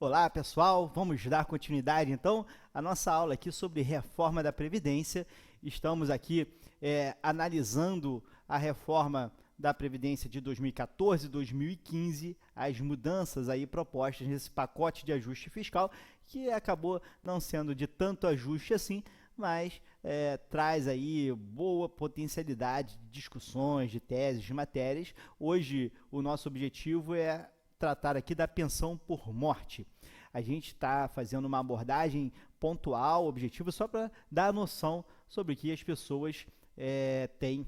Olá, pessoal. Vamos dar continuidade, então, à nossa aula aqui sobre reforma da Previdência. Estamos aqui analisando a reforma da Previdência de 2014 e 2015, as mudanças aí propostas nesse pacote de ajuste fiscal, que acabou não sendo de tanto ajuste assim, mas traz aí boa potencialidade de discussões, de teses, de matérias. Hoje, o nosso objetivo é tratar aqui da pensão por morte. A gente está fazendo uma abordagem pontual, objetiva, só para dar a noção sobre o que as pessoas têm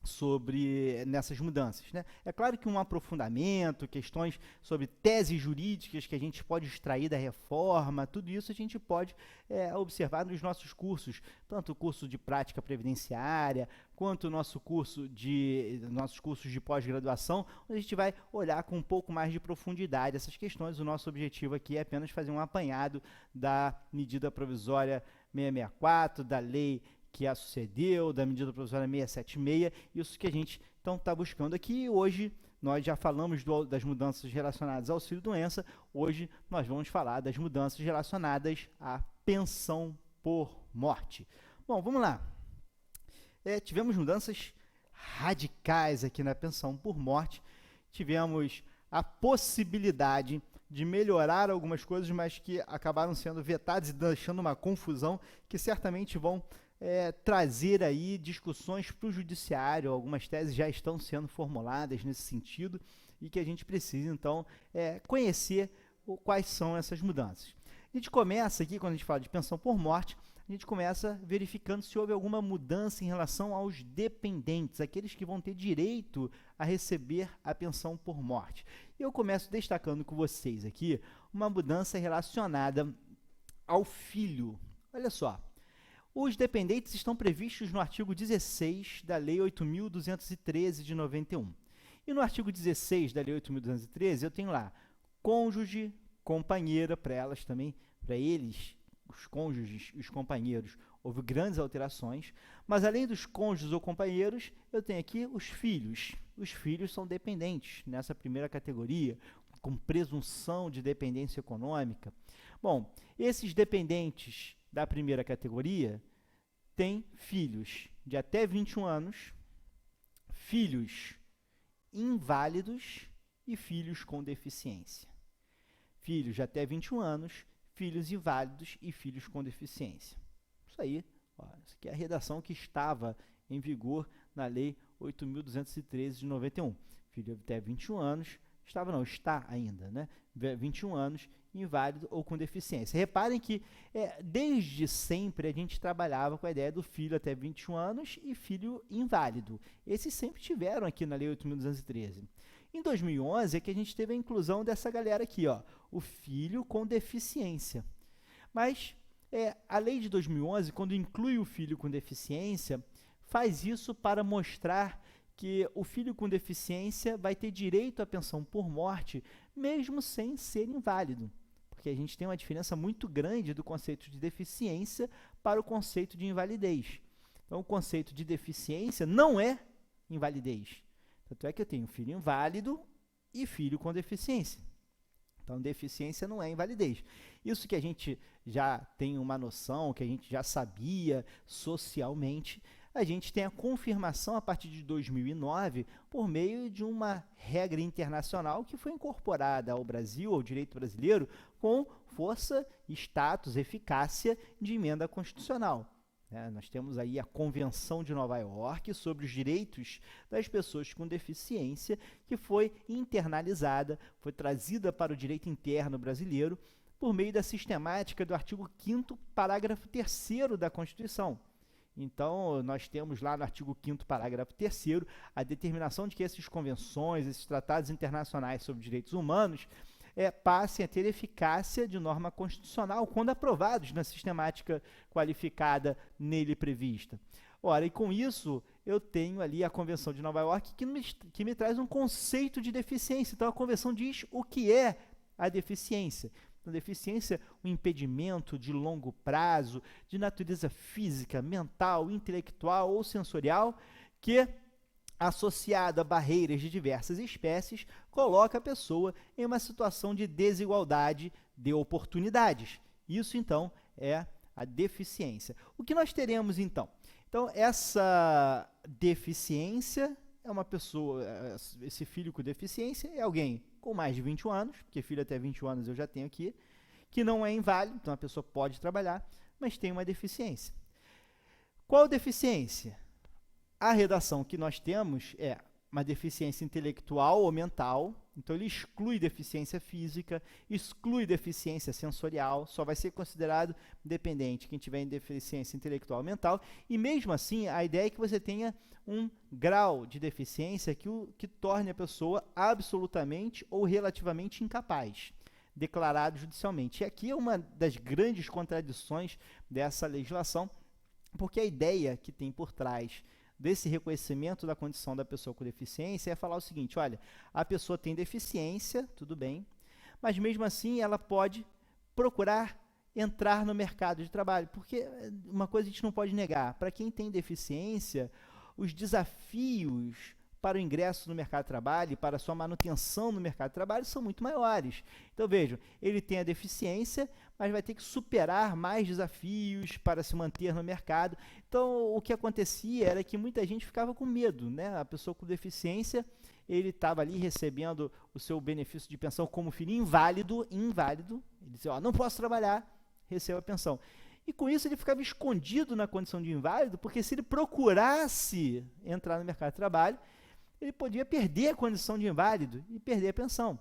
sobre nessas mudanças, né? É claro que um aprofundamento, questões sobre teses jurídicas que a gente pode extrair da reforma, tudo isso a gente pode observar nos nossos cursos, tanto o curso de prática previdenciária, quanto o nossos cursos de pós-graduação, onde a gente vai olhar com um pouco mais de profundidade essas questões. O nosso objetivo aqui é apenas fazer um apanhado da medida provisória 664, da lei que a sucedeu, da medida provisória 676, isso que a gente então está buscando aqui. Hoje nós já falamos das mudanças relacionadas ao auxílio-doença, hoje nós vamos falar das mudanças relacionadas à pensão por morte. Bom, vamos lá. Tivemos mudanças radicais aqui na pensão por morte, tivemos a possibilidade de melhorar algumas coisas, mas que acabaram sendo vetadas e deixando uma confusão que certamente vão trazer aí discussões para o judiciário. Algumas teses já estão sendo formuladas nesse sentido e que a gente precisa, então, conhecer quais são essas mudanças. A gente começa aqui, quando a gente fala de pensão por morte, a gente começa verificando se houve alguma mudança em relação aos dependentes, aqueles que vão ter direito a receber a pensão por morte. Eu começo destacando com vocês aqui uma mudança relacionada ao filho. Olha só. Os dependentes estão previstos no artigo 16 da Lei 8.213 de 91. E no artigo 16 da Lei 8.213, eu tenho lá cônjuge, companheira, para elas também, para eles, os cônjuges e os companheiros, houve grandes alterações, mas além dos cônjuges ou companheiros, eu tenho aqui os filhos. Os filhos são dependentes nessa primeira categoria, com presunção de dependência econômica. Bom, esses dependentes da primeira categoria têm filhos de até 21 anos, filhos inválidos e filhos com deficiência. Filhos de até 21 anos, filhos inválidos e filhos com deficiência. Isso aí, isso aqui é a redação que estava em vigor na Lei 8.213 de 91. Filho de até 21 anos, está ainda, né? 21 anos, inválido ou com deficiência. Reparem que desde sempre a gente trabalhava com a ideia do filho até 21 anos e filho inválido. Esses sempre tiveram aqui na Lei 8.213. Em 2011 é que a gente teve a inclusão dessa galera aqui, ó, o filho com deficiência. Mas a lei de 2011, quando inclui o filho com deficiência, faz isso para mostrar que o filho com deficiência vai ter direito à pensão por morte, mesmo sem ser inválido, porque a gente tem uma diferença muito grande do conceito de deficiência para o conceito de invalidez. Então, o conceito de deficiência não é invalidez. Tanto é que eu tenho filho inválido e filho com deficiência. Então, deficiência não é invalidez. Isso que a gente já tem uma noção, que a gente já sabia socialmente, a gente tem a confirmação a partir de 2009 por meio de uma regra internacional que foi incorporada ao Brasil, ao direito brasileiro, com força, status, eficácia de emenda constitucional. Nós temos aí a Convenção de Nova York sobre os direitos das pessoas com deficiência, que foi internalizada, foi trazida para o direito interno brasileiro por meio da sistemática do artigo 5º, parágrafo 3º da Constituição. Então, nós temos lá no artigo 5º, parágrafo 3º, a determinação de que essas convenções, esses tratados internacionais sobre direitos humanos, passem a ter eficácia de norma constitucional quando aprovados na sistemática qualificada nele prevista. Ora, e com isso, eu tenho ali a Convenção de Nova York que me traz um conceito de deficiência. Então, a Convenção diz o que é a deficiência. Então, deficiência, um impedimento de longo prazo, de natureza física, mental, intelectual ou sensorial, que associado a barreiras de diversas espécies, coloca a pessoa em uma situação de desigualdade de oportunidades. Isso, então, é a deficiência. O que nós teremos, então? Então, essa deficiência é uma pessoa, esse filho com deficiência é alguém com mais de 21 anos, porque filho até 21 anos eu já tenho aqui, que não é inválido, então a pessoa pode trabalhar, mas tem uma deficiência. Qual deficiência? A redação que nós temos é uma deficiência intelectual ou mental, então ele exclui deficiência física, exclui deficiência sensorial, só vai ser considerado dependente quem tiver em deficiência intelectual ou mental, e mesmo assim a ideia é que você tenha um grau de deficiência que torne a pessoa absolutamente ou relativamente incapaz, declarado judicialmente. E aqui é uma das grandes contradições dessa legislação, porque a ideia que tem por trás desse reconhecimento da condição da pessoa com deficiência é falar o seguinte: olha, a pessoa tem deficiência, tudo bem, mas mesmo assim ela pode procurar entrar no mercado de trabalho, porque uma coisa a gente não pode negar, para quem tem deficiência, os desafios para o ingresso no mercado de trabalho e para a sua manutenção no mercado de trabalho são muito maiores. Então, vejam, ele tem a deficiência, mas vai ter que superar mais desafios para se manter no mercado. Então, o que acontecia era que muita gente ficava com medo, né? A pessoa com deficiência, ele estava ali recebendo o seu benefício de pensão como filho inválido, ele dizia, ó, não posso trabalhar, receba a pensão. E com isso ele ficava escondido na condição de inválido, porque se ele procurasse entrar no mercado de trabalho, ele podia perder a condição de inválido e perder a pensão.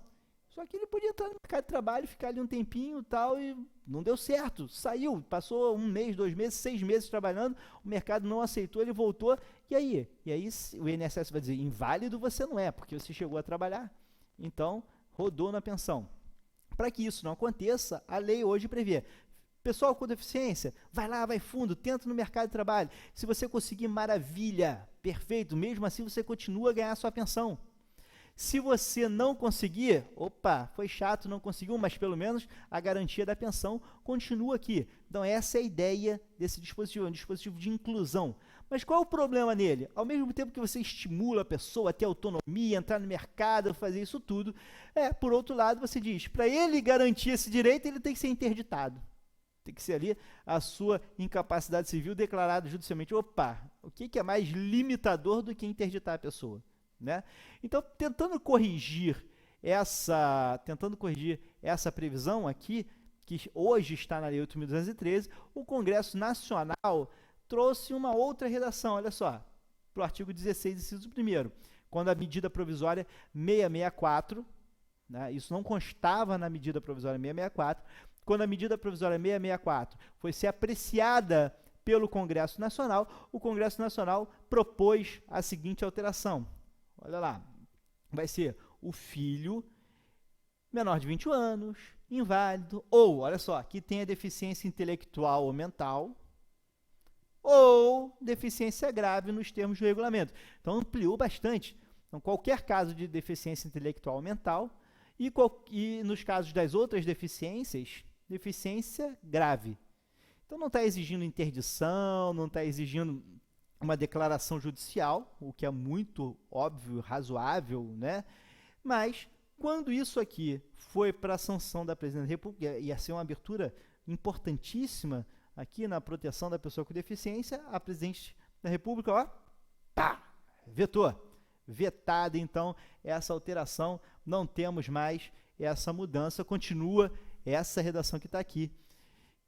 Só que ele podia entrar no mercado de trabalho, ficar ali um tempinho e tal, e não deu certo. Saiu, passou 1 mês, 2 meses, 6 meses trabalhando, o mercado não aceitou, ele voltou. E aí? E aí o INSS vai dizer, inválido você não é, porque você chegou a trabalhar. Então, rodou na pensão. Para que isso não aconteça, a lei hoje prevê. Pessoal com deficiência, vai lá, vai fundo, tenta no mercado de trabalho. Se você conseguir, maravilha, perfeito. Mesmo assim, você continua a ganhar a sua pensão. Se você não conseguir, opa, foi chato, não conseguiu, mas pelo menos a garantia da pensão continua aqui. Então, essa é a ideia desse dispositivo, um dispositivo de inclusão. Mas qual é o problema nele? Ao mesmo tempo que você estimula a pessoa a ter autonomia, entrar no mercado, fazer isso tudo, por outro lado, você diz, para ele garantir esse direito, ele tem que ser interditado. Tem que ser ali a sua incapacidade civil declarada judicialmente. Opa, o que é mais limitador do que interditar a pessoa? Né? Então, tentando corrigir essa previsão aqui, que hoje está na Lei 8.213, o Congresso Nacional trouxe uma outra redação, olha só, para o artigo 16, inciso 1º, quando a medida provisória 664, né, isso não constava na medida provisória 664, quando a medida provisória 664 foi ser apreciada pelo Congresso Nacional, o Congresso Nacional propôs a seguinte alteração. Olha lá, vai ser o filho menor de 21 anos, inválido, ou, olha só, que tenha deficiência intelectual ou mental, ou deficiência grave nos termos do regulamento. Então, ampliou bastante. Então, qualquer caso de deficiência intelectual ou mental, e nos casos das outras deficiências, deficiência grave. Então, não está exigindo interdição, não está exigindo uma declaração judicial, o que é muito óbvio, razoável, né? Mas, quando isso aqui foi para a sanção da Presidência da República, ia ser uma abertura importantíssima aqui na proteção da pessoa com deficiência, a Presidente da República, ó, pá, vetou. Vetada, então, essa alteração, não temos mais essa mudança, continua essa redação que está aqui.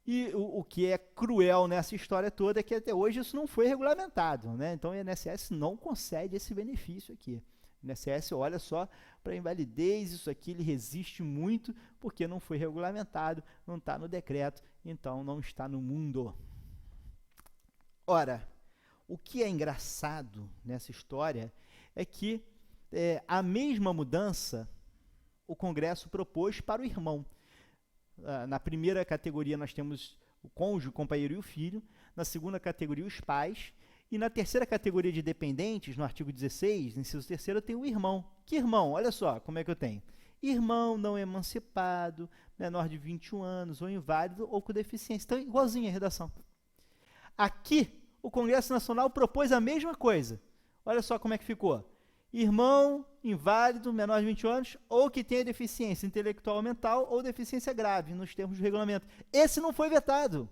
E o que é cruel nessa história toda é que até hoje isso não foi regulamentado, né? Então o INSS não concede esse benefício aqui. O INSS olha só para a invalidez, isso aqui ele resiste muito porque não foi regulamentado, não está no decreto, então não está no mundo. Ora, o que é engraçado nessa história é que a mesma mudança o Congresso propôs para o irmão. Na primeira categoria nós temos o cônjuge, o companheiro e o filho, na segunda categoria os pais, e na terceira categoria de dependentes, no artigo 16, inciso 3º, eu tenho o irmão. Que irmão? Olha só como é que eu tenho. Irmão não emancipado, menor de 21 anos, ou inválido, ou com deficiência. Então, igualzinho a redação. Aqui, o Congresso Nacional propôs a mesma coisa. Olha só como é que ficou. Irmão inválido, menor de 20 anos, ou que tenha deficiência intelectual ou mental ou deficiência grave, nos termos do regulamento. Esse não foi vetado.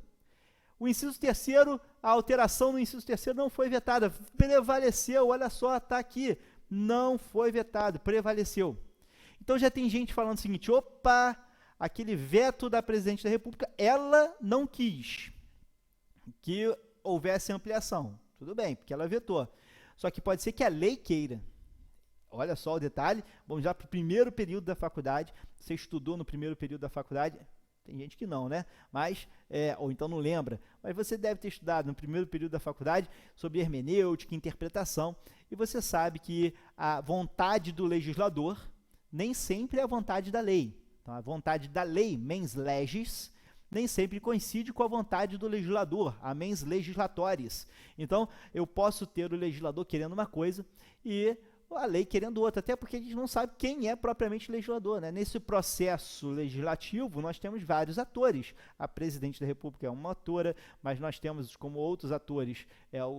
O inciso terceiro, a alteração no inciso terceiro não foi vetada, prevaleceu, olha só, está aqui, não foi vetado, prevaleceu. Então já tem gente falando o seguinte, opa, aquele veto da presidente da República, ela não quis que houvesse ampliação. Tudo bem, porque ela vetou. Só que pode ser que a lei queira. Olha só o detalhe, vamos já para o primeiro período da faculdade, você estudou no primeiro período da faculdade, tem gente que não, né? Mas, ou então não lembra, mas você deve ter estudado no primeiro período da faculdade sobre hermenêutica, interpretação, e você sabe que a vontade do legislador nem sempre é a vontade da lei. Então, a vontade da lei, mens legis, nem sempre coincide com a vontade do legislador, a mens legislatoris. Então, eu posso ter o legislador querendo uma coisa e a lei querendo outra, até porque a gente não sabe quem é propriamente legislador, né? Nesse processo legislativo, nós temos vários atores. A presidente da República é uma atora, mas nós temos como outros atores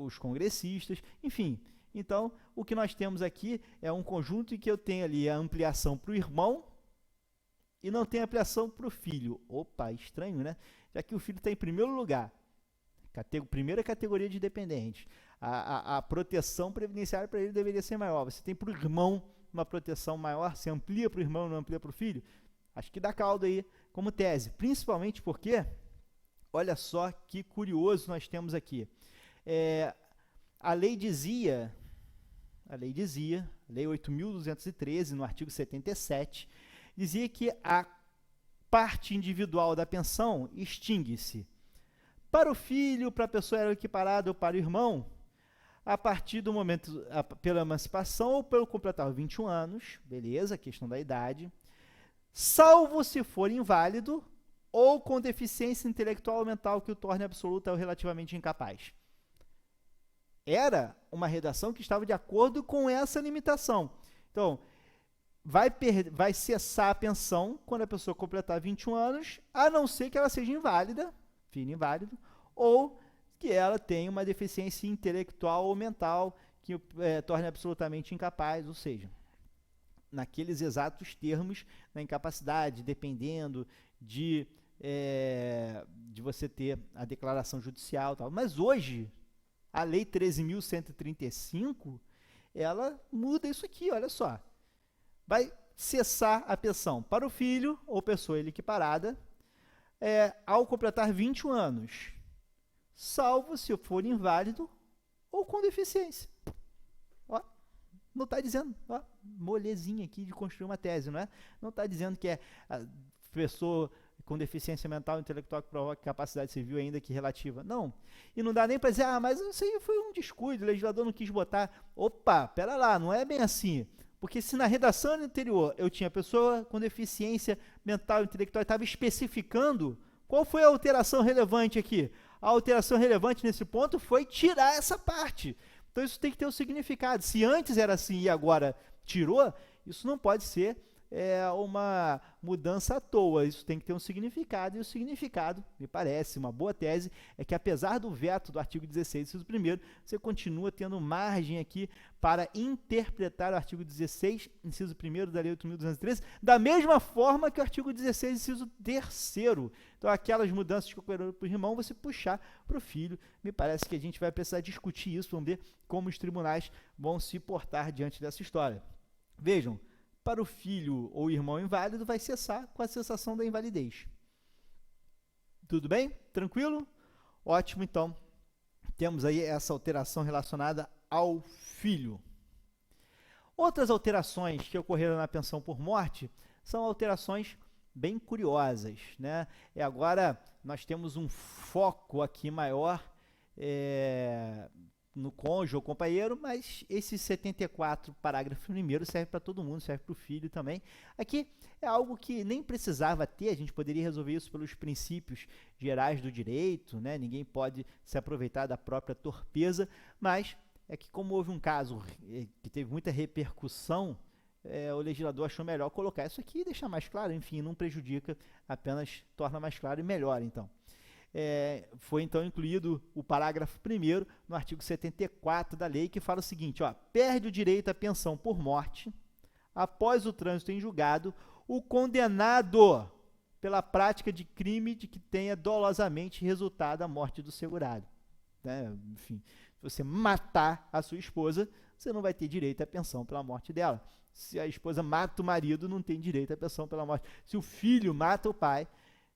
os congressistas, enfim. Então, o que nós temos aqui é um conjunto em que eu tenho ali a ampliação para o irmão e não tem ampliação para o filho. Opa, estranho, né? Já que o filho está em primeiro lugar. Primeira categoria de dependentes. A proteção previdenciária para ele deveria ser maior. Você tem para o irmão uma proteção maior, se amplia para o irmão, não amplia para o filho? Acho que dá caldo aí como tese. Principalmente porque, olha só que curioso nós temos aqui. A lei dizia, Lei 8.213, no artigo 77, dizia que a parte individual da pensão extingue-se para o filho, para a pessoa equiparada ou para o irmão, a partir do momento, pela emancipação ou pelo completar 21 anos, beleza, questão da idade, salvo se for inválido ou com deficiência intelectual ou mental que o torne absoluta ou relativamente incapaz. Era uma redação que estava de acordo com essa limitação. Então, vai cessar a pensão quando a pessoa completar 21 anos, a não ser que ela seja inválida, filho inválido, ou que ela tenha uma deficiência intelectual ou mental que torne absolutamente incapaz, ou seja, naqueles exatos termos, na incapacidade, dependendo de você ter a declaração judicial e tal. Mas hoje, a Lei 13.135, ela muda isso aqui, olha só. Vai cessar a pensão para o filho ou pessoa equiparada ao completar 21 anos, salvo se for inválido ou com deficiência. Ó, não está dizendo, ó, molezinha aqui de construir uma tese, não é? Não está dizendo que é a pessoa com deficiência mental e intelectual que provoca capacidade civil ainda que relativa. Não. E não dá nem para dizer, mas isso aí foi um descuido, o legislador não quis botar. Opa, pera lá, não é bem assim. Porque se na redação anterior eu tinha pessoa com deficiência mental e intelectual e estava especificando, qual foi a alteração relevante aqui? A alteração relevante nesse ponto foi tirar essa parte. Então isso tem que ter um significado. Se antes era assim e agora tirou, isso não pode ser uma mudança à toa. Isso tem que ter um significado, e o significado, me parece, uma boa tese, é que apesar do veto do artigo 16, inciso 1º, você continua tendo margem aqui para interpretar o artigo 16, inciso 1º da Lei 8.213, da mesma forma que o artigo 16, inciso 3º. Então, aquelas mudanças que ocorreram para o irmão, você puxar para o filho. Me parece que a gente vai precisar discutir isso, vamos ver como os tribunais vão se portar diante dessa história. Vejam, para o filho ou irmão inválido, vai cessar com a cessação da invalidez. Tudo bem? Tranquilo? Ótimo, então. Temos aí essa alteração relacionada ao filho. Outras alterações que ocorreram na pensão por morte são alterações bem curiosas, né? E agora nós temos um foco aqui maior no cônjuge ou companheiro, mas esse 74, parágrafo 1º, serve para todo mundo, serve para o filho também. Aqui é algo que nem precisava ter, a gente poderia resolver isso pelos princípios gerais do direito, né? Ninguém pode se aproveitar da própria torpeza, mas é que como houve um caso que teve muita repercussão, o legislador achou melhor colocar isso aqui e deixar mais claro, enfim, não prejudica, apenas torna mais claro e melhor, então. foi então incluído o parágrafo 1º no artigo 74 da lei, que fala o seguinte, ó, perde o direito à pensão por morte, após o trânsito em julgado, o condenado pela prática de crime de que tenha dolosamente resultado a morte do segurado. Né? Enfim, se você matar a sua esposa, você não vai ter direito à pensão pela morte dela. Se a esposa mata o marido, não tem direito à pensão pela morte. Se o filho mata o pai,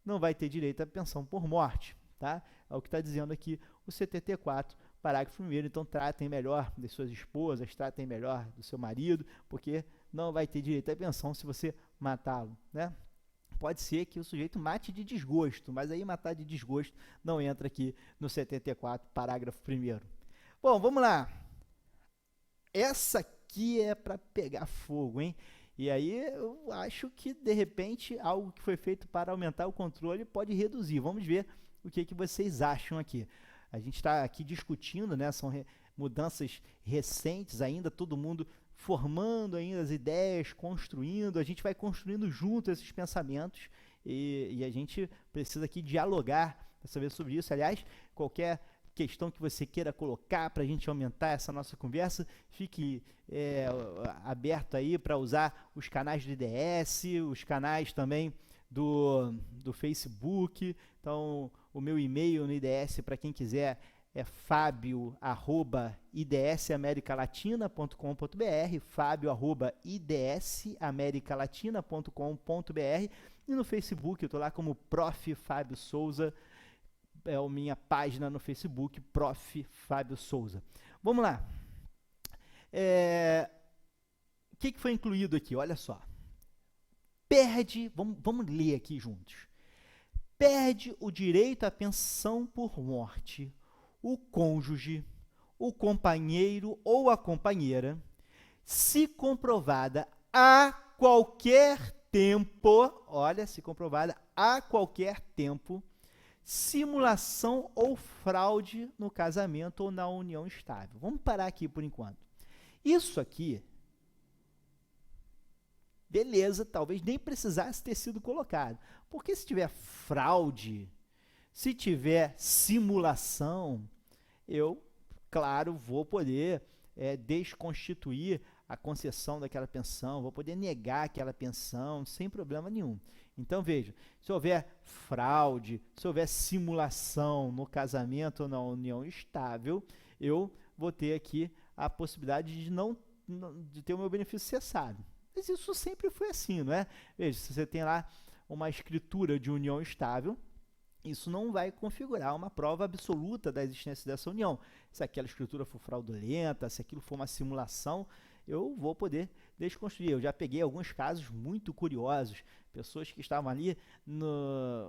não vai ter direito à pensão por morte. Tá? É o que está dizendo aqui o 74, parágrafo 1º. Então, tratem melhor das suas esposas, tratem melhor do seu marido, porque não vai ter direito à pensão se você matá-lo. Né? Pode ser que o sujeito mate de desgosto, mas aí matar de desgosto não entra aqui no 74, parágrafo 1º. Bom, vamos lá. Essa aqui é para pegar fogo, hein? E aí eu acho que, de repente, algo que foi feito para aumentar o controle pode reduzir. Vamos ver o que vocês acham aqui. A gente está aqui discutindo, né? São mudanças recentes ainda, todo mundo formando ainda as ideias, construindo. A gente vai construindo junto esses pensamentos e a gente precisa aqui dialogar para saber sobre isso. Aliás, qualquer questão que você queira colocar para a gente aumentar essa nossa conversa, fique aberto aí para usar os canais do IDS, os canais também do Facebook. Então, o meu e-mail no IDS, para quem quiser, é fabio@idsamericalatina.com.br, fabio@idsamericalatina.com.br, e no Facebook eu estou lá como Prof. Fábio Souza, é a minha página no Facebook, Prof. Fábio Souza. Vamos lá. O que foi incluído aqui? Olha só. Perde, vamos ler aqui juntos. Perde o direito à pensão por morte o cônjuge, o companheiro ou a companheira, se comprovada a qualquer tempo, olha, se comprovada a qualquer tempo, simulação ou fraude no casamento ou na união estável. Vamos parar aqui por enquanto. Isso aqui, beleza, talvez nem precisasse ter sido colocado. Porque se tiver fraude, se tiver simulação, eu, claro, vou poder desconstituir a concessão daquela pensão, vou poder negar aquela pensão sem problema nenhum. Então, veja, se houver fraude, se houver simulação no casamento ou na união estável, eu vou ter aqui a possibilidade de ter o meu benefício cessado. Mas isso sempre foi assim, não é? Veja, se você tem lá uma escritura de união estável, isso não vai configurar uma prova absoluta da existência dessa união. Se aquela escritura for fraudulenta, se aquilo for uma simulação, eu vou poder desconstruir. Eu já peguei alguns casos muito curiosos, pessoas que estavam ali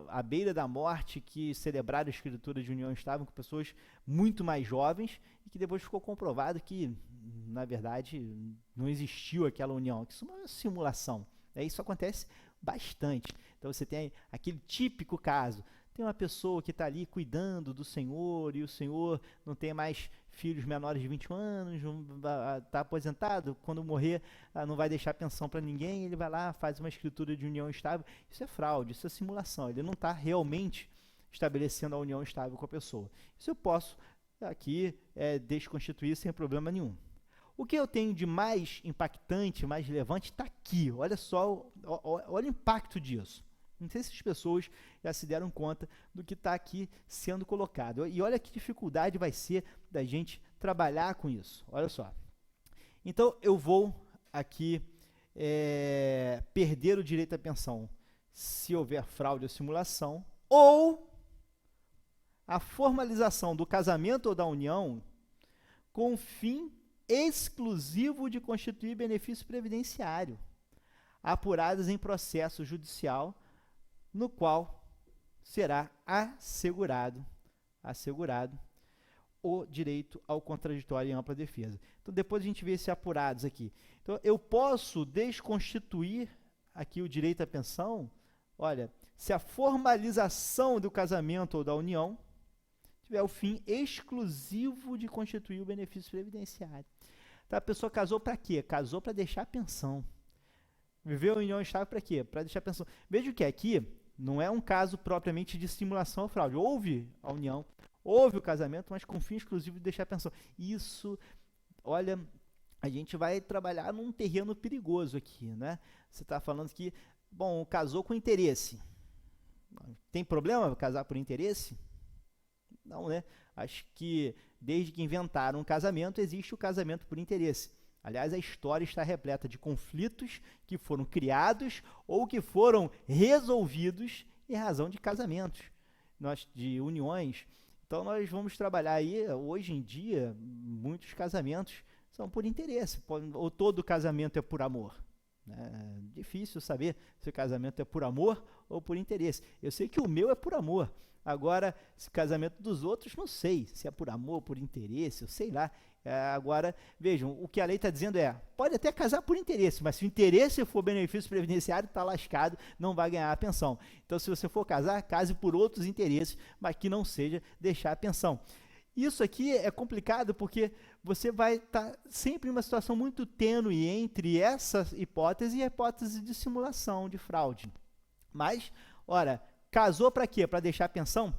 à beira da morte, que celebraram a escritura de união estável com pessoas muito mais jovens e que depois ficou comprovado que, na verdade, não existiu aquela união, que isso é uma simulação. Isso acontece bastante. Então você tem aquele típico caso, tem uma pessoa que está ali cuidando do Senhor e o Senhor não tem mais filhos menores de 21 anos, está aposentado, quando morrer não vai deixar pensão para ninguém, ele vai lá, faz uma escritura de união estável. Isso é fraude, isso é simulação, ele não está realmente estabelecendo a união estável com a pessoa. Isso eu posso aqui desconstituir sem problema nenhum. O que eu tenho de mais impactante, mais relevante, está aqui. Olha só, olha o impacto disso. Não sei se as pessoas já se deram conta do que está aqui sendo colocado. E olha que dificuldade vai ser da gente trabalhar com isso. Olha só. Então, eu vou aqui perder o direito à pensão se houver fraude ou simulação, ou a formalização do casamento ou da união com o fim exclusivo de constituir benefício previdenciário, apurados em processo judicial, no qual será assegurado o direito ao contraditório em ampla defesa. Então, depois a gente vê esses apurados aqui. Então, eu posso desconstituir aqui o direito à pensão, olha, se a formalização do casamento ou da união tiver o fim exclusivo de constituir o benefício previdenciário. Então, a pessoa casou para quê? Casou para deixar a pensão. Viveu em união estável para quê? Para deixar a pensão. Veja que aqui Não é um caso propriamente de simulação ou fraude. Houve a união, houve o casamento, mas com fim exclusivo de deixar a pensão. Isso, olha, a gente vai trabalhar num terreno perigoso aqui, né? Você está falando que, bom, casou com interesse. Tem problema casar por interesse? Não, né? Acho que desde que inventaram o casamento, existe o casamento por interesse. Aliás, a história está repleta de conflitos que foram criados ou que foram resolvidos em razão de casamentos, de uniões. Então, nós vamos trabalhar aí, hoje em dia, muitos casamentos são por interesse, ou todo casamento é por amor. É difícil saber se o casamento é por amor ou por interesse. Eu sei que o meu é por amor. Agora, se o casamento dos outros, não sei se é por amor, por interesse, eu sei lá. Agora, vejam, o que a lei está dizendo pode até casar por interesse, mas se o interesse for benefício previdenciário, está lascado, não vai ganhar a pensão. Então, se você for casar, case por outros interesses, mas que não seja deixar a pensão. Isso aqui é complicado porque você vai estar sempre em uma situação muito tênue entre essa hipótese e a hipótese de simulação, de fraude. Mas, ora, casou para quê? Para deixar a pensão?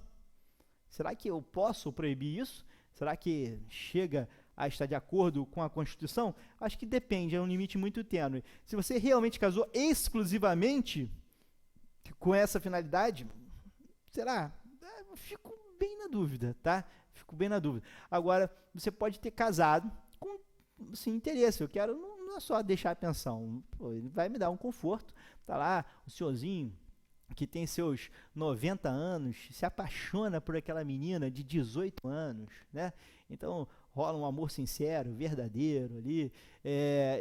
Será que eu posso proibir isso? Será que chega a estar de acordo com a Constituição? Acho que depende, é um limite muito tênue. Se você realmente casou exclusivamente com essa finalidade, será? Eu fico bem na dúvida, tá? Fico bem na dúvida. Agora, você pode ter casado com assim, interesse. Eu quero, não é só deixar a pensão. Pô, ele vai me dar um conforto. Tá lá, o senhorzinho que tem seus 90 anos, se apaixona por aquela menina de 18 anos, né? Então, rola um amor sincero, verdadeiro ali,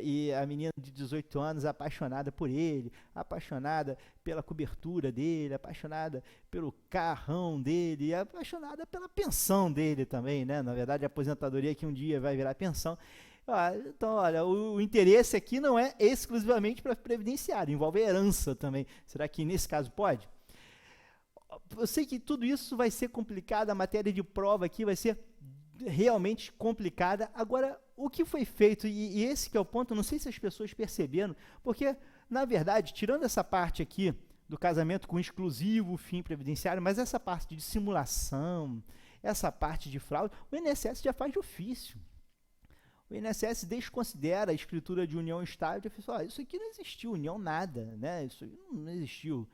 e a menina de 18 anos apaixonada por ele, apaixonada pela cobertura dele, apaixonada pelo carrão dele, apaixonada pela pensão dele também, né? Na verdade, a aposentadoria que um dia vai virar pensão. Então, olha, o interesse aqui não é exclusivamente para previdenciário, envolve herança também. Será que nesse caso pode? Eu sei que tudo isso vai ser complicado, a matéria de prova aqui vai ser realmente complicada. Agora, o que foi feito, e esse que é o ponto, não sei se as pessoas perceberam, porque, na verdade, tirando essa parte aqui do casamento com exclusivo fim previdenciário, mas essa parte de simulação, essa parte de fraude, o INSS já faz de ofício. O INSS desconsidera a escritura de união estável e fala, isso aqui não existiu, união nada, né? Isso não existiu.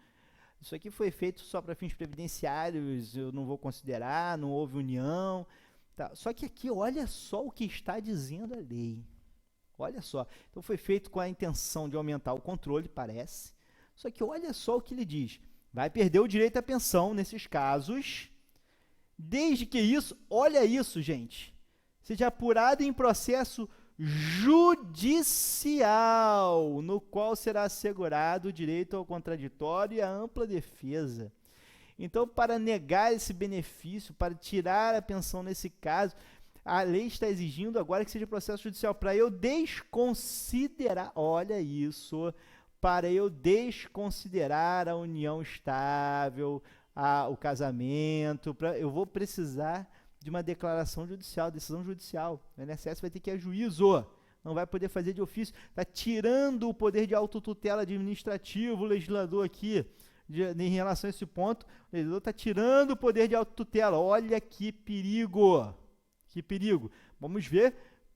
Isso aqui foi feito só para fins previdenciários, eu não vou considerar, não houve união. Tá. Só que aqui, olha só o que está dizendo a lei. Olha só. Então, foi feito com a intenção de aumentar o controle, parece. Só que olha só o que ele diz. Vai perder o direito à pensão nesses casos, desde que isso, olha isso, gente, seja apurado em processo judicial, no qual será assegurado o direito ao contraditório e à ampla defesa. Então, para negar esse benefício, para tirar a pensão nesse caso, a lei está exigindo agora que seja processo judicial, para eu desconsiderar, olha isso, para eu desconsiderar a união estável, o casamento, eu vou precisar de uma declaração judicial, decisão judicial. O INSS vai ter que ir a juízo, não vai poder fazer de ofício. Está tirando o poder de autotutela administrativo, o legislador aqui, em relação a esse ponto, o legislador está tirando o poder de autotutela. Olha que perigo, que perigo. Vamos ver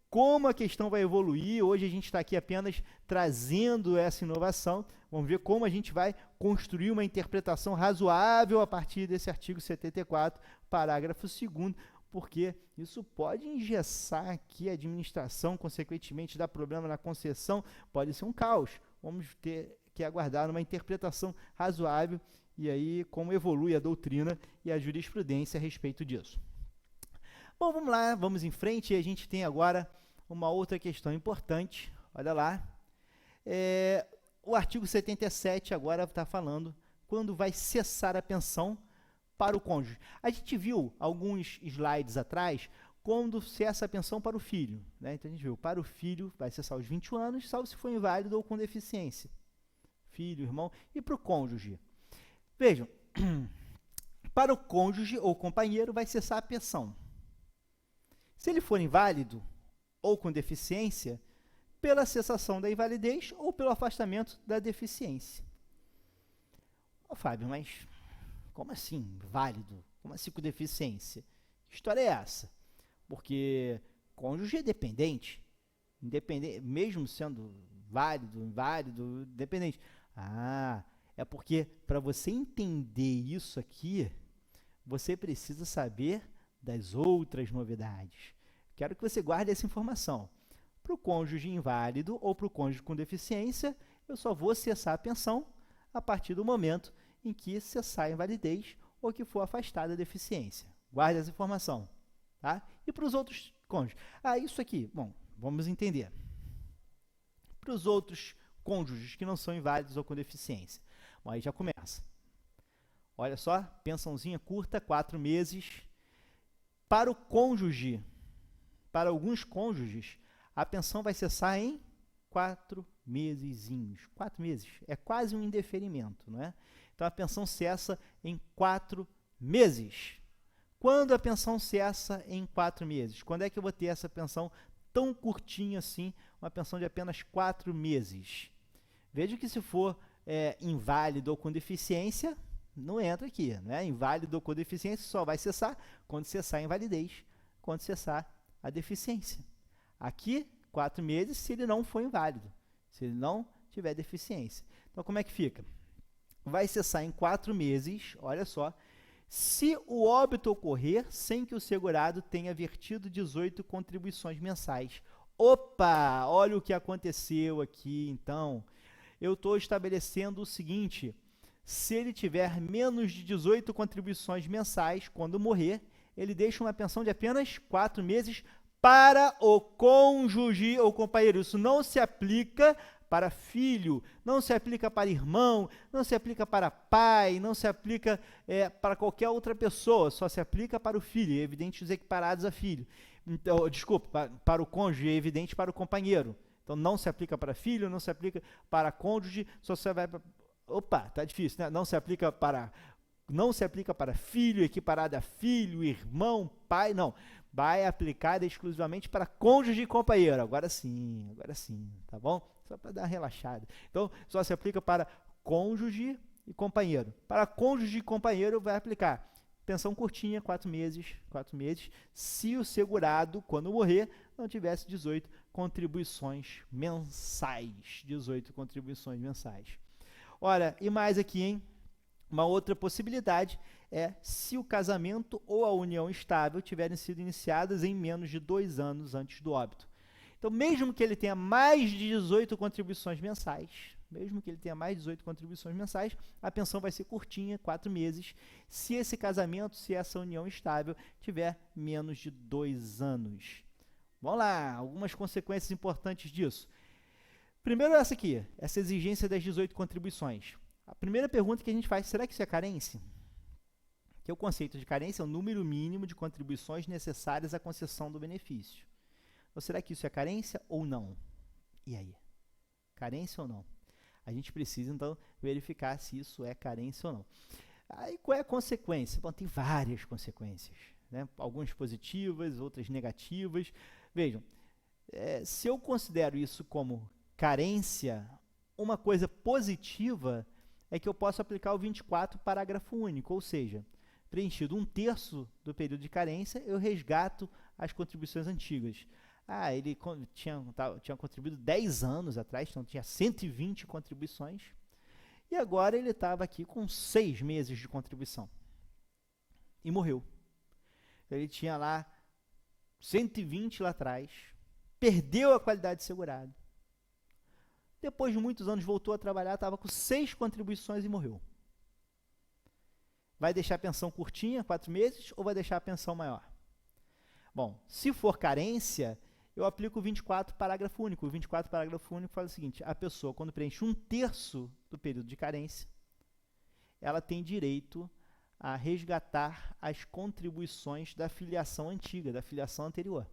como a questão vai evoluir. Hoje a gente está aqui apenas trazendo essa inovação. Vamos ver como a gente vai construir uma interpretação razoável a partir desse artigo 74, parágrafo 2º, porque isso pode engessar aqui a administração, consequentemente dar problema na concessão, pode ser um caos. Vamos ter que aguardar uma interpretação razoável e aí como evolui a doutrina e a jurisprudência a respeito disso. Bom, vamos lá, vamos em frente. A gente tem agora uma outra questão importante. Olha lá. O artigo 77 agora está falando quando vai cessar a pensão para o cônjuge. A gente viu alguns slides atrás quando cessa a pensão para o filho, né? Então a gente viu, para o filho vai cessar aos 21 anos, salvo se for inválido ou com deficiência. Filho, irmão, e para o cônjuge. Vejam, para o cônjuge ou companheiro vai cessar a pensão. Se ele for inválido ou com deficiência, pela cessação da invalidez ou pelo afastamento da deficiência. Ô, Fábio, mas como assim válido? Como assim com deficiência? Que história é essa? Porque cônjuge é dependente, independente, mesmo sendo válido, inválido, dependente. Ah, é porque para você entender isso aqui, você precisa saber das outras novidades. Quero que você guarde essa informação. Para o cônjuge inválido ou para o cônjuge com deficiência, eu só vou cessar a pensão a partir do momento em que cessar a invalidez ou que for afastada a deficiência. Guarde essa informação. Tá? E para os outros cônjuges? Ah, isso aqui, bom, vamos entender. Para os outros cônjuges que não são inválidos ou com deficiência. Bom, aí já começa. Olha só, pensãozinha curta, 4 meses. Para o cônjuge, para alguns cônjuges, a pensão vai cessar em 4 mesezinhos. 4 meses. É quase um indeferimento, não é? Então, a pensão cessa em 4 meses. Quando a pensão cessa em 4 meses? Quando é que eu vou ter essa pensão tão curtinha assim, uma pensão de apenas 4 meses? Veja que se for inválido ou com deficiência, não entra aqui, né? Inválido ou com deficiência só vai cessar quando cessar a invalidez, quando cessar a deficiência. Aqui, 4 meses se ele não for inválido, se ele não tiver deficiência. Então, como é que fica? Vai cessar em 4 meses, olha só, se o óbito ocorrer sem que o segurado tenha vertido 18 contribuições mensais. Opa, olha o que aconteceu aqui, então. Eu estou estabelecendo o seguinte, se ele tiver menos de 18 contribuições mensais, quando morrer, ele deixa uma pensão de apenas 4 meses para o cônjuge ou companheiro. Isso não se aplica para filho, não se aplica para irmão, não se aplica para pai, não se aplica para qualquer outra pessoa, só se aplica para o filho, é evidente os equiparados a filho. Então, desculpa, para o cônjuge, é evidente para o companheiro. Então, não se aplica para filho, não se aplica para cônjuge, só se vai para... Opa, tá difícil, né? Não se aplica para filho, equiparado a filho, irmão, pai, não. Vai aplicada exclusivamente para cônjuge e companheiro. Agora sim, tá bom? Só para dar uma relaxada. Então, só se aplica para cônjuge e companheiro. Para cônjuge e companheiro, vai aplicar pensão curtinha, 4 meses, se o segurado, quando morrer, não tivesse 18 contribuições mensais. 18 contribuições mensais. Olha, e mais aqui, hein? Uma outra possibilidade é se o casamento ou a união estável tiverem sido iniciadas em menos de 2 anos antes do óbito. Então, mesmo que ele tenha mais de 18 contribuições mensais, a pensão vai ser curtinha, 4 meses, se esse casamento, se essa união estável tiver menos de 2 anos. Vamos lá, algumas consequências importantes disso. Primeiro essa aqui, essa exigência das 18 contribuições. A primeira pergunta que a gente faz, será que isso é carência? Que o conceito de carência é o número mínimo de contribuições necessárias à concessão do benefício. Ou será que isso é carência ou não? E aí? Carência ou não? A gente precisa, então, verificar se isso é carência ou não. Aí, qual é a consequência? Bom, tem várias consequências, né? Algumas positivas, outras negativas. Vejam, se eu considero isso como carência, uma coisa positiva é que eu posso aplicar o 24, parágrafo único, ou seja, preenchido 1/3 do período de carência, eu resgato as contribuições antigas. Ah, ele tinha contribuído 10 anos atrás, então tinha 120 contribuições, e agora ele estava aqui com 6 meses de contribuição, e morreu. Ele tinha lá 120 lá atrás, perdeu a qualidade de segurado, depois de muitos anos voltou a trabalhar, estava com 6 contribuições e morreu. Vai deixar a pensão curtinha, 4 meses, ou vai deixar a pensão maior? Bom, se for carência, eu aplico o 24, parágrafo único. O 24, parágrafo único fala o seguinte, a pessoa, quando preenche 1/3 do período de carência, ela tem direito a resgatar as contribuições da filiação antiga, da filiação anterior.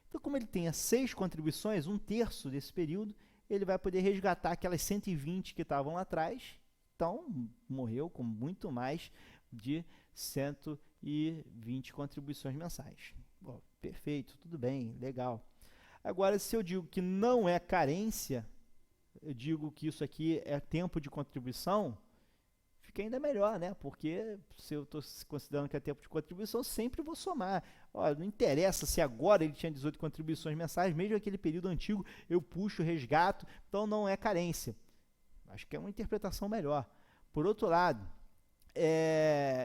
Então, como ele tem as 6 contribuições, 1/3 desse período, ele vai poder resgatar aquelas 120 que estavam lá atrás, então morreu com muito mais de 120 contribuições mensais. Bom, perfeito, tudo bem, legal. Agora, se eu digo que não é carência, eu digo que isso aqui é tempo de contribuição, fica ainda melhor, né? Porque se eu estou considerando que é tempo de contribuição, sempre vou somar. Olha, não interessa se agora ele tinha 18 contribuições mensais, mesmo aquele período antigo, eu puxo, resgato, então não é carência. Acho que é uma interpretação melhor. Por outro lado,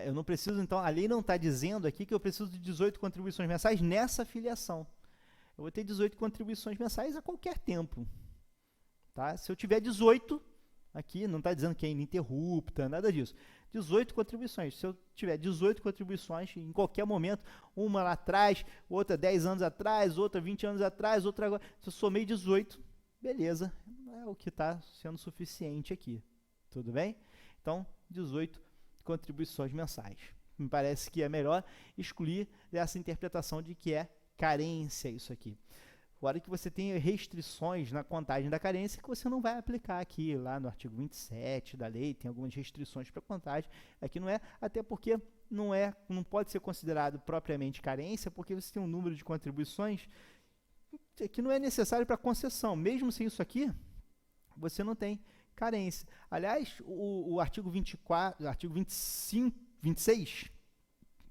eu não preciso, então, a lei não está dizendo aqui que eu preciso de 18 contribuições mensais nessa filiação. Eu vou ter 18 contribuições mensais a qualquer tempo. Tá? Se eu tiver 18, aqui não está dizendo que é ininterrupta, nada disso. 18 contribuições. Se eu tiver 18 contribuições em qualquer momento, uma lá atrás, outra 10 anos atrás, outra 20 anos atrás, outra agora, se eu somei 18, beleza, é o que está sendo suficiente aqui. Tudo bem? Então, 18 contribuições mensais. Me parece que é melhor excluir dessa interpretação de que é carência isso aqui. Fora que você tem restrições na contagem da carência que você não vai aplicar aqui, lá no artigo 27 da lei, tem algumas restrições para contagem, aqui não é, até porque não pode ser considerado propriamente carência, porque você tem um número de contribuições que não é necessário para concessão. Mesmo sem isso aqui, você não tem carência. Aliás, o artigo 24, artigo 25, 26,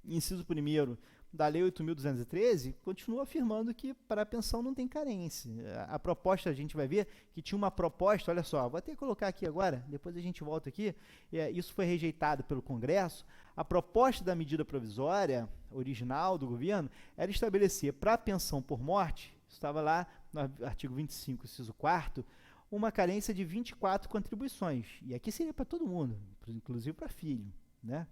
inciso 1º da Lei 8.213, continua afirmando que para a pensão não tem carência. A proposta, a gente vai ver que tinha uma proposta, olha só, vou até colocar aqui agora, depois a gente volta aqui, isso foi rejeitado pelo Congresso. A proposta da medida provisória original do governo era estabelecer para a pensão por morte, estava lá no artigo 25, inciso 4º, uma carência de 24 contribuições. E aqui seria para todo mundo, inclusive para filho, né?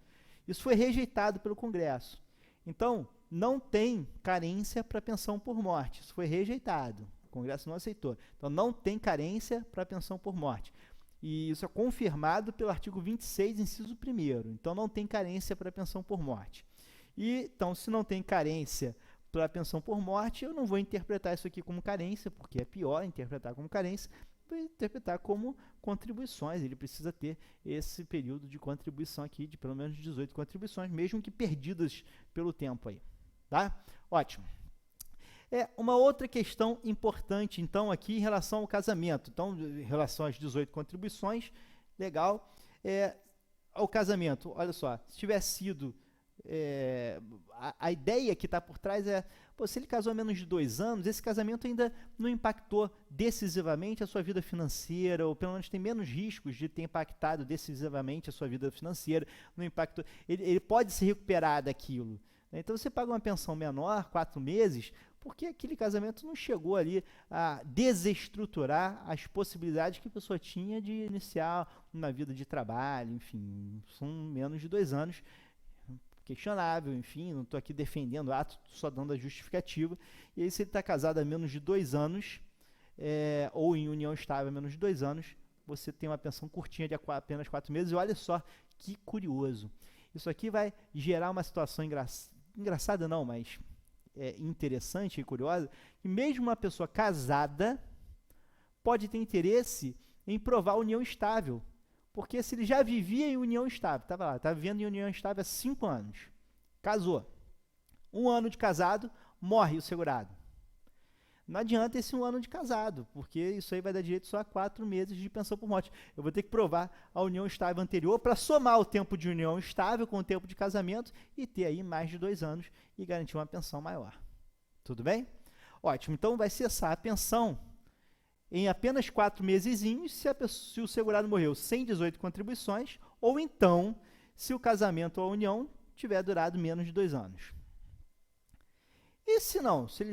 Isso foi rejeitado pelo Congresso. Então, não tem carência para pensão por morte. Isso foi rejeitado. O Congresso não aceitou. Então, não tem carência para pensão por morte. E isso é confirmado pelo artigo 26, inciso 1º. Então, não tem carência para pensão por morte. Então, se não tem carência para pensão por morte, eu não vou interpretar isso aqui como carência, porque é pior interpretar como carência, vou interpretar como contribuições. Ele precisa ter esse período de contribuição aqui, de pelo menos 18 contribuições, mesmo que perdidas pelo tempo aí. Tá? Ótimo. Uma outra questão importante, então, aqui em relação ao casamento. Então, em relação às 18 contribuições, legal. Ao casamento, olha só, se tivesse sido... a ideia que está por trás se ele casou há menos de 2 anos, esse casamento ainda não impactou decisivamente a sua vida financeira, ou pelo menos tem menos riscos de ter impactado decisivamente a sua vida financeira, não impactou, ele pode se recuperar daquilo. Então, você paga uma pensão menor, 4 meses, porque aquele casamento não chegou ali a desestruturar as possibilidades que a pessoa tinha de iniciar uma vida de trabalho, enfim, são menos de 2 anos, questionável, enfim, não estou aqui defendendo o ato, só dando a justificativa. E aí, se ele está casado há menos de 2 anos, ou em união estável há menos de 2 anos, você tem uma pensão curtinha de apenas 4 meses. E olha só que curioso. Isso aqui vai gerar uma situação engraçada, não, mas interessante e curiosa, que mesmo uma pessoa casada pode ter interesse em provar a união estável. Porque se ele já vivia em união estável, estava vivendo em união estável há 5 anos, casou, 1 ano de casado, morre o segurado. Não adianta esse 1 ano de casado, porque isso aí vai dar direito só a 4 meses de pensão por morte. Eu vou ter que provar a união estável anterior para somar o tempo de união estável com o tempo de casamento e ter aí mais de 2 anos e garantir uma pensão maior. Tudo bem? Ótimo, então vai cessar a pensão em apenas 4 mesezinhos, se o segurado morreu sem 18 contribuições, ou então, se o casamento ou a união tiver durado menos de 2 anos. E se não, se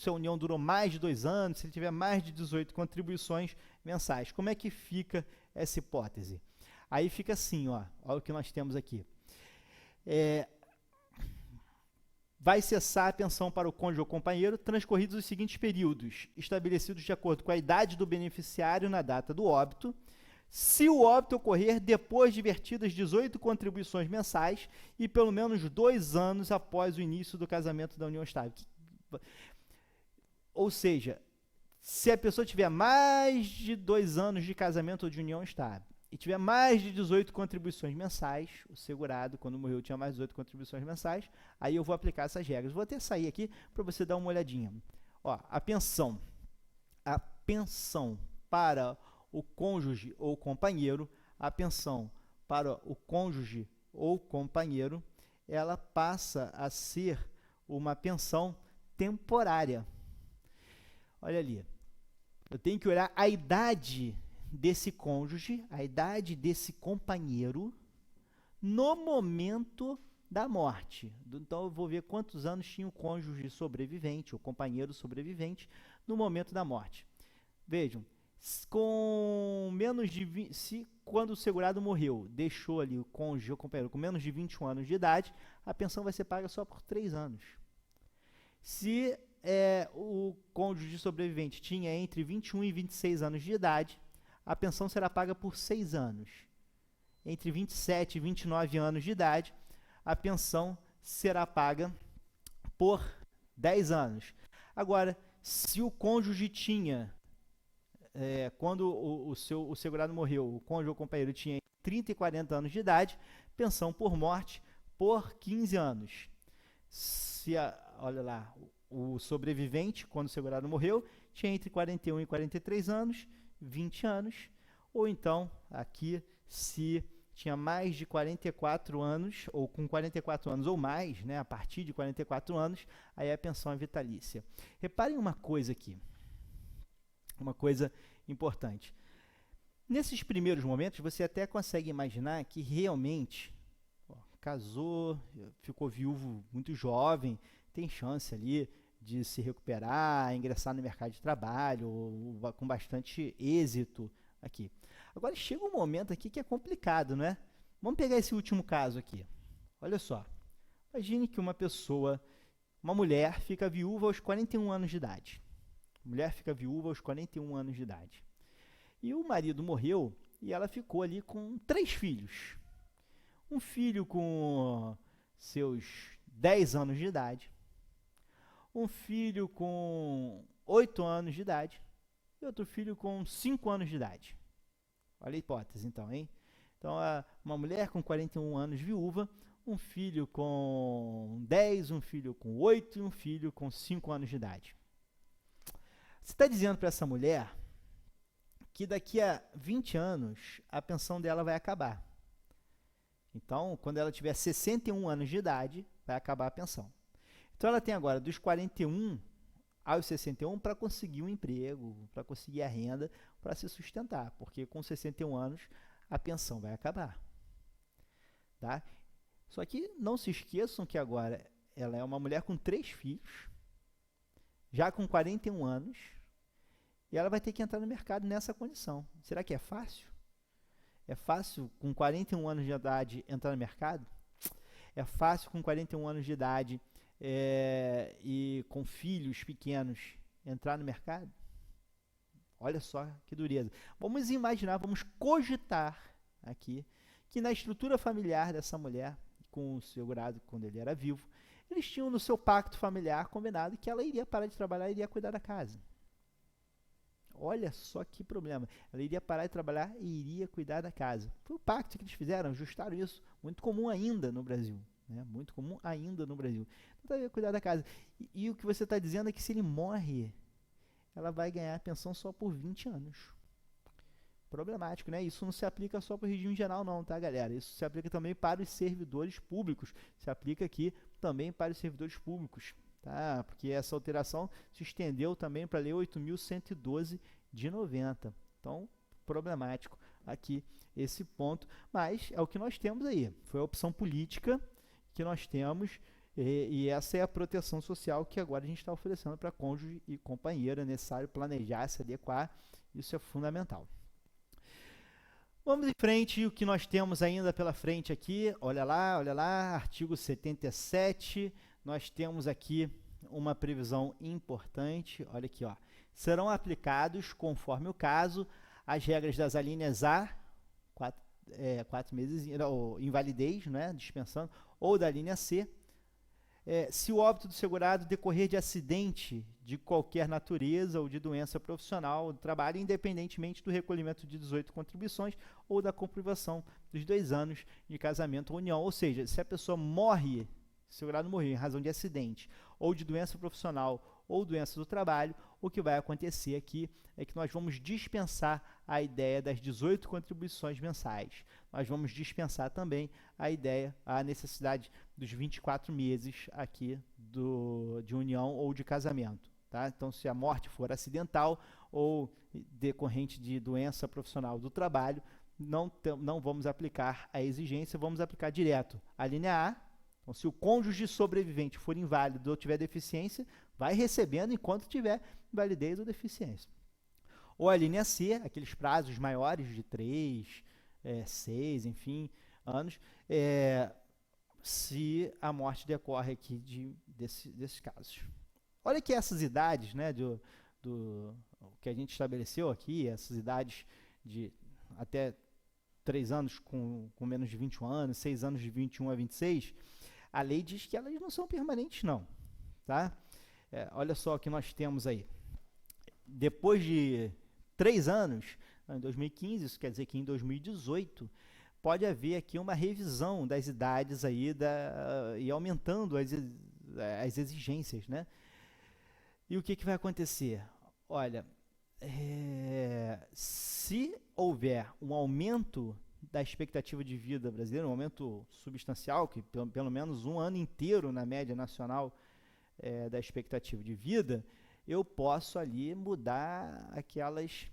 a união durou mais de 2 anos, se ele tiver mais de 18 contribuições mensais, como é que fica essa hipótese? Aí fica assim, olha o que nós temos aqui. Vai cessar a pensão para o cônjuge ou companheiro transcorridos os seguintes períodos, estabelecidos de acordo com a idade do beneficiário na data do óbito, se o óbito ocorrer depois de vertidas 18 contribuições mensais e pelo menos 2 anos após o início do casamento da união estável. Ou seja, se a pessoa tiver mais de 2 anos de casamento ou de união estável e tiver mais de 18 contribuições mensais, o segurado, quando morreu, tinha mais de 18 contribuições mensais, aí eu vou aplicar essas regras. Vou até sair aqui para você dar uma olhadinha. A pensão para o cônjuge ou companheiro, a pensão para o cônjuge ou companheiro, ela passa a ser uma pensão temporária. Olha ali, eu tenho que olhar a idade desse cônjuge, a idade desse companheiro no momento da morte. Então, eu vou ver quantos anos tinha o cônjuge sobrevivente, o companheiro sobrevivente, no momento da morte. Vejam, com menos de 20, se quando o segurado morreu, deixou ali o cônjuge ou companheiro com menos de 21 anos de idade, a pensão vai ser paga só por 3 anos. Se o cônjuge sobrevivente tinha entre 21 e 26 anos de idade, a pensão será paga por 6 anos. Entre 27 e 29 anos de idade, a pensão será paga por 10 anos. Agora, se o cônjuge tinha, quando o segurado morreu, o cônjuge ou companheiro tinha 30 e 40 anos de idade, pensão por morte por 15 anos. Olha lá, o sobrevivente, quando o segurado morreu, tinha entre 41 e 43 anos, 20 anos, ou então, aqui, se tinha mais de 44 anos, ou com 44 anos ou mais, né, a partir de 44 anos, aí a pensão é vitalícia. Reparem uma coisa aqui, uma coisa importante. Nesses primeiros momentos, você até consegue imaginar que realmente casou, ficou viúvo muito jovem, tem chance ali de se recuperar, ingressar no mercado de trabalho, com bastante êxito aqui. Agora chega um momento aqui que é complicado, não é? Vamos pegar esse último caso aqui. Olha só, imagine que uma mulher fica viúva aos 41 anos de idade. Mulher fica viúva aos 41 anos de idade. E o marido morreu e ela ficou ali com 3 filhos. Um filho com seus 10 anos de idade, um filho com 8 anos de idade e outro filho com 5 anos de idade. Olha a hipótese, então, hein? Então, uma mulher com 41 anos viúva, um filho com 10, um filho com 8 e um filho com 5 anos de idade. Você está dizendo para essa mulher que daqui a 20 anos a pensão dela vai acabar. Então, quando ela tiver 61 anos de idade, vai acabar a pensão. Então, ela tem agora dos 41 aos 61 para conseguir um emprego, para conseguir a renda, para se sustentar, porque com 61 anos a pensão vai acabar. Tá? Só que não se esqueçam que agora ela é uma mulher com 3 filhos, já com 41 anos, e ela vai ter que entrar no mercado nessa condição. Será que é fácil? É fácil, com 41 anos de idade, entrar no mercado? É fácil, com 41 anos de idade e com filhos pequenos, entrar no mercado? Olha só que dureza. Vamos imaginar, vamos cogitar aqui, que na estrutura familiar dessa mulher, com o segurado quando ele era vivo, eles tinham no seu pacto familiar combinado que ela iria parar de trabalhar e iria cuidar da casa. Olha só que problema. Ela iria parar de trabalhar e iria cuidar da casa. Foi o pacto que eles fizeram, ajustaram isso. Muito comum ainda no Brasil. Né? Muito comum ainda no Brasil. Então, ela ia cuidar da casa. E o que você está dizendo é que se ele morre, ela vai ganhar a pensão só por 20 anos. Problemático, né? Isso não se aplica só para o regime geral não, tá, galera? Isso se aplica também para os servidores públicos. Se aplica aqui também para os servidores públicos. Tá? Porque essa alteração se estendeu também para a Lei 8.112 de 90. Então, problemático aqui esse ponto, mas é o que nós temos aí. Foi a opção política que nós temos e essa é a proteção social que agora a gente está oferecendo para cônjuge e companheira. É necessário planejar, se adequar, isso é fundamental. Vamos em frente, o que nós temos ainda pela frente aqui, olha lá, artigo 77, nós temos aqui uma previsão importante, olha aqui, ó. Serão aplicados, conforme o caso, as regras das alíneas A, 4 meses, ou invalidez, né, dispensando, ou da linha C, se o óbito do segurado decorrer de acidente de qualquer natureza ou de doença profissional do trabalho, independentemente do recolhimento de 18 contribuições ou da comprovação dos 2 anos de casamento ou união. Ou seja, se a pessoa morre, se o segurado morrer em razão de acidente ou de doença profissional ou doença do trabalho, o que vai acontecer aqui é que nós vamos dispensar a ideia das 18 contribuições mensais. Nós vamos dispensar também a necessidade dos 24 meses aqui de união ou de casamento. Tá? Então, se a morte for acidental ou decorrente de doença profissional do trabalho, não vamos aplicar a exigência, vamos aplicar direto a linha A. Então, se o cônjuge sobrevivente for inválido ou tiver deficiência, vai recebendo enquanto tiver invalidez ou deficiência. Ou a linha C, aqueles prazos maiores de 3, 6, enfim, anos, se a morte decorre aqui desses casos. Olha que essas idades, né, que a gente estabeleceu aqui, essas idades de até 3 anos com menos de 21 anos, 6 anos de 21 a 26, a lei diz que elas não são permanentes, não. Tá? Olha só o que nós temos aí. Depois de 3 anos, em 2015, isso quer dizer que em 2018, pode haver aqui uma revisão das idades aí e aumentando as exigências, né? E o que vai acontecer? Olha, se houver um aumento da expectativa de vida brasileira, um aumento substancial, que pelo menos um ano inteiro na média nacional da expectativa de vida, eu posso ali mudar aquelas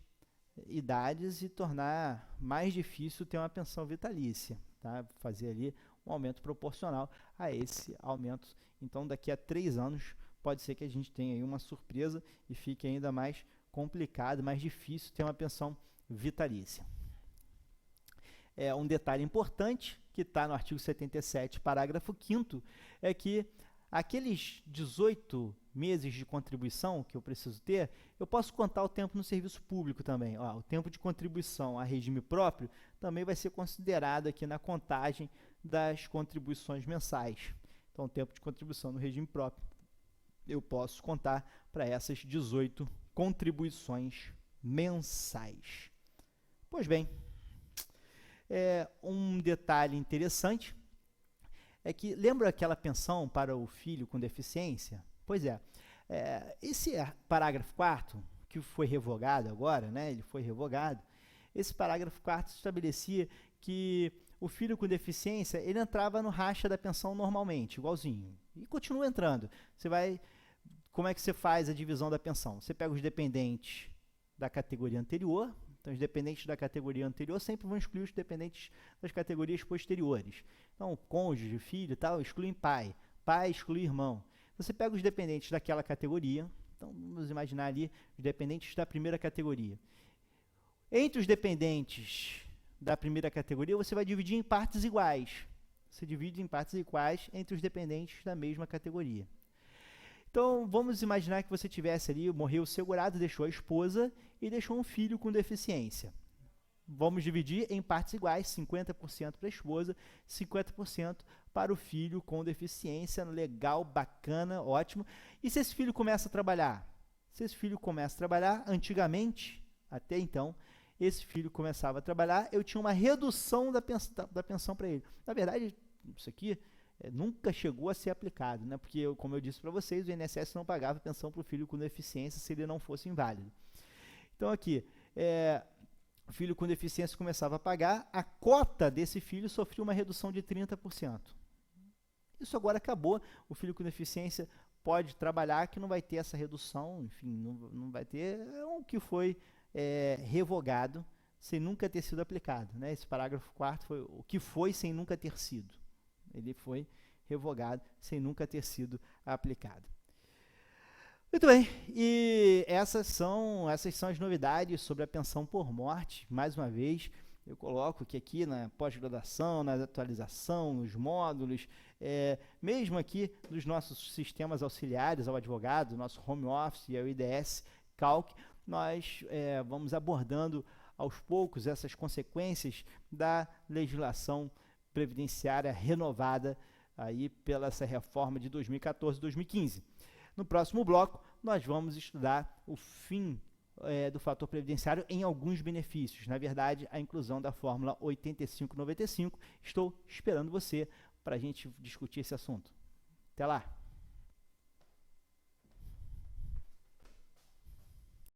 idades e tornar mais difícil ter uma pensão vitalícia, tá? Fazer ali um aumento proporcional a esse aumento. Então, daqui a 3 anos, pode ser que a gente tenha aí uma surpresa e fique ainda mais complicado, mais difícil ter uma pensão vitalícia. Um detalhe importante que está no artigo 77, parágrafo 5º, é que aqueles 18 meses de contribuição que eu preciso ter, eu posso contar o tempo no serviço público também. O tempo de contribuição a regime próprio também vai ser considerado aqui na contagem das contribuições mensais. Então, o tempo de contribuição no regime próprio eu posso contar para essas 18 contribuições mensais. Pois bem, um detalhe interessante é que, lembra aquela pensão para o filho com deficiência? Pois esse parágrafo 4º, que foi revogado agora, né, ele foi revogado, esse parágrafo 4º estabelecia que o filho com deficiência, ele entrava no racha da pensão normalmente, igualzinho, e continua entrando. Como é que você faz a divisão da pensão? Você pega os dependentes da categoria anterior, então os dependentes da categoria anterior sempre vão excluir os dependentes das categorias posteriores. Então, cônjuge, filho, tal, exclui pai, pai exclui irmão. Você pega os dependentes daquela categoria, então vamos imaginar ali os dependentes da primeira categoria. Entre os dependentes da primeira categoria, você vai dividir em partes iguais. Você divide em partes iguais entre os dependentes da mesma categoria. Então, vamos imaginar que você tivesse ali, morreu segurado, deixou a esposa e deixou um filho com deficiência. Vamos dividir em partes iguais, 50% para a esposa, 50% para o filho com deficiência. Legal, bacana, ótimo. E se esse filho começa a trabalhar? Se esse filho começa a trabalhar, antigamente, até então, esse filho começava a trabalhar, eu tinha uma redução da pensão para ele. Na verdade, isso aqui nunca chegou a ser aplicado, né? Porque, como eu disse para vocês, o INSS não pagava pensão para o filho com deficiência se ele não fosse inválido. Então, aqui, o filho com deficiência começava a pagar, a cota desse filho sofria uma redução de 30%. Isso agora acabou, o filho com deficiência pode trabalhar, que não vai ter essa redução, enfim, não vai ter, o que foi revogado sem nunca ter sido aplicado, né? Esse parágrafo 4º foi o que foi sem nunca ter sido. Ele foi revogado sem nunca ter sido aplicado. Muito bem, e essas são as novidades sobre a pensão por morte. Mais uma vez, eu coloco que aqui na pós-graduação, na atualização, nos módulos, mesmo aqui dos nossos sistemas auxiliares ao advogado, nosso home office e ao IDS Calc, nós vamos abordando aos poucos essas consequências da legislação previdenciária renovada aí pela essa reforma de 2014 e 2015. No próximo bloco, nós vamos estudar o fim do fator previdenciário em alguns benefícios. Na verdade, a inclusão da fórmula 8595. Estou esperando você para a gente discutir esse assunto. Até lá!